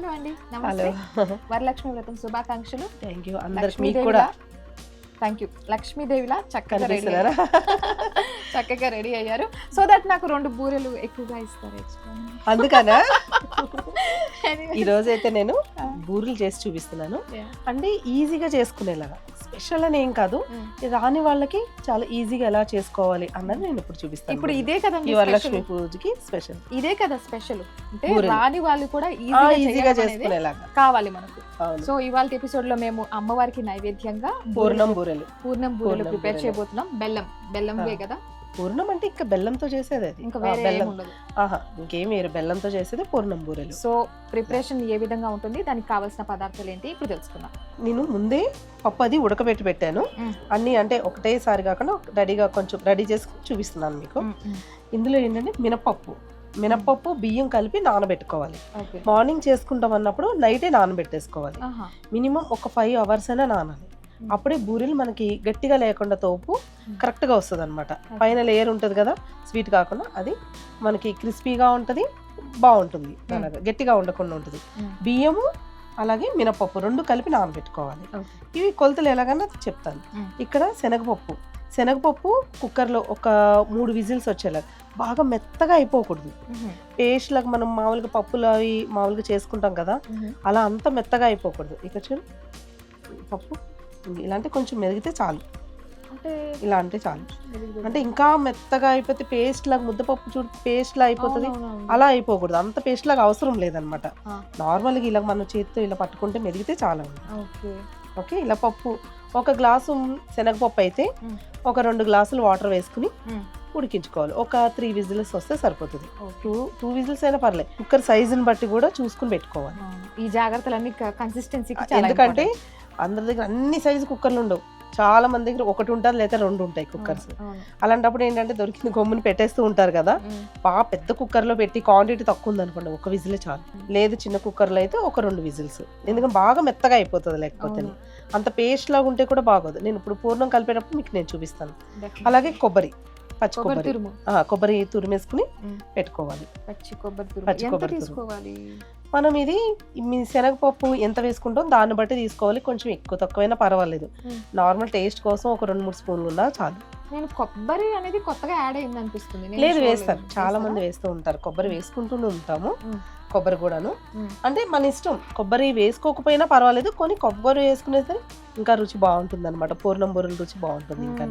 Hello అండి, నమస్తే. వరలక్ష్మి వ్రతం శుభాకాంక్షలు. Thank you. అందరికి మీకు కూడా థ్యాంక్ యూ. లక్ష్మీదేవిలా చక్కగా రెడీ అయ్యారు. సో దట్ నాకు 2 బూరెలు ఎక్కువగా ఇస్తారు. అందుకనా ఈ రోజైతే నేను బూరెలు చేసి చూపిస్తున్నాను. అంటే ఈజీగా చేసుకునేలాగా, స్పెషల్ అని ఏం కాదు, రాని వాళ్ళకి చాలా ఈజీగా ఎలా చేసుకోవాలి అన్నది నేను ఇప్పుడు చూపిస్తాను. ఇప్పుడు ఇదే కదా ఈ వరలక్ష్మి పూజకి స్పెషల్, ఇదే కదా స్పెషల్. అంటే రాని వాళ్ళు కూడా ఈజీగా చేసుకునేలాగా కావాలి మనకు. సో ఇవాళ ఎపిసోడ్ లో మేము అమ్మవారికి నైవేద్యంగా పూర్ణం బూరెలు ప్రిపేర్ చేయబోతున్నాం. బెల్లంవే కదా. పూర్ణం అంటే ఇంకా బెల్లంతో చేసేది, అది ఇంకా వేరే ఉండదు. ఇంకేం వేరు, బెల్లంతో చేసేది పూర్ణం బూరెలు. సో ప్రిపరేషన్ ఏ విధంగా ఉంటుంది, దానికి కావాల్సిన పదార్థాలు ఏంటి ఇప్పుడు తెలుసుకుందాం. నేను ముందే పప్పు అది ఉడకబెట్టి పెట్టాను అన్ని, అంటే ఒకటేసారి కాకుండా రెడీగా కొంచెం రెడీ చేసి చూపిస్తున్నాను మీకు. ఇందులో ఏంటంటే మినపప్పు బియ్యం కలిపి నానబెట్టుకోవాలి. మార్నింగ్ చేసుకుంటాం అన్నప్పుడు నైటే నానబెట్టేసుకోవాలి. మినిమం ఒక 5 hours అయినా నానాలి. అప్పుడే బూరెలు మనకి గట్టిగా లేకుండా తోపు కరెక్ట్గా వస్తుంది అనమాట. పైన లేయర్ ఉంటుంది కదా స్వీట్ కాకుండా, అది మనకి క్రిస్పీగా ఉంటుంది, బాగుంటుంది, అలాగా గట్టిగా ఉండకుండా ఉంటుంది. బియ్యము అలాగే మినపప్పు 2 కలిపి నానబెట్టుకోవాలి. ఇవి కొలతలు ఎలాగన్నా చెప్తాను. ఇక్కడ శనగపప్పు కుక్కర్లో ఒక 3 విజిల్స్ వచ్చేలాగా, బాగా మెత్తగా అయిపోకూడదు. పేస్ట్ లాగా మనం మామూలుగా పప్పులు అవి మామూలుగా చేసుకుంటాం కదా, అలా అంత మెత్తగా అయిపోకూడదు. ఇక చూడు, పప్పు ఇలాంటి కొంచెం మెదిగితే చాలు, ఇలా అంటే చాలు. అంటే ఇంకా మెత్తగా అయిపోతే పేస్ట్ లాగా, ముద్దపప్పు చూడు పేస్ట్ లా అయిపోతుంది, అలా అయిపోకూడదు. అంత పేస్ట్ లాగా అవసరం లేదనమాట. నార్మల్గా ఇలా మనం చేతితో ఇలా పట్టుకుంటే మెదిగితే చాలా. ఓకే, ఇలా పప్పు 1 గ్లాసు శనగపప్పు అయితే ఒక 2 గ్లాసులు వాటర్ వేసుకుని ఉడికించుకోవాలి. ఒక 3 విజిల్స్ వస్తే సరిపోతుంది. 2 విజిల్స్ అయినా పర్లేదు. కుక్కర్ సైజుని బట్టి కూడా చూసుకుని పెట్టుకోవాలి. ఈ జాగ్రత్తలన్నీ కన్సిస్టెన్సీ, ఎందుకంటే అందరి దగ్గర అన్ని సైజు కుక్కర్లు ఉండవు. చాలా మంది దగ్గర 1 ఉంటుంది లేదా 2 ఉంటాయి కుక్కర్స్. అలాంటప్పుడు ఏంటంటే దొరికింది గమ్ముని పెట్టేస్తూ ఉంటారు కదా. బాగా పెద్ద కుక్కర్లో పెట్టి క్వాంటిటీ తక్కువ ఉంది అనుకోండి, 1 విజిల్ చాలు. లేదు చిన్న కుక్కర్లో అయితే ఒక 2 విజిల్స్, ఎందుకంటే బాగా మెత్తగా అయిపోతుంది. లేకపోతే అంత పేస్ట్ లాగా ఉంటే కూడా బాగోదు. నేను ఇప్పుడు పూర్ణం కలిపేటప్పుడు మీకు నేను చూపిస్తాను. అలాగే పచ్చి కొబ్బరి తురిమేసుకుని పెట్టుకోవాలి. పచ్చి కొబ్బరి తీసుకోవాలి. మనం ఇది శనగపప్పు ఎంత వేసుకుంటాం దాన్ని బట్టి తీసుకోవాలి. కొంచెం ఎక్కువ తక్కువైనా పర్వాలేదు. నార్మల్ టేస్ట్ కోసం ఒక 2-3 స్పూన్లు ఉన్నా చాలు. నేను కొబ్బరి అనేది కొత్తగా యాడ్ అయింది అనిపిస్తుంది. లేదు, వేస్తారు, చాలా మంది వేస్తూ ఉంటారు. కొబ్బరి వేసుకుంటూ ఉంటాము, కొబ్బరి కూడాను. అంటే మన ఇష్టం, కొబ్బరి వేసుకోకపోయినా పర్వాలేదు, కొన్ని కొబ్బరి వేసుకునేసరి ఇంకా రుచి బాగుంటుంది అనమాట. పూర్ణం బూరెల రుచి బాగుంటుంది. ఇంకా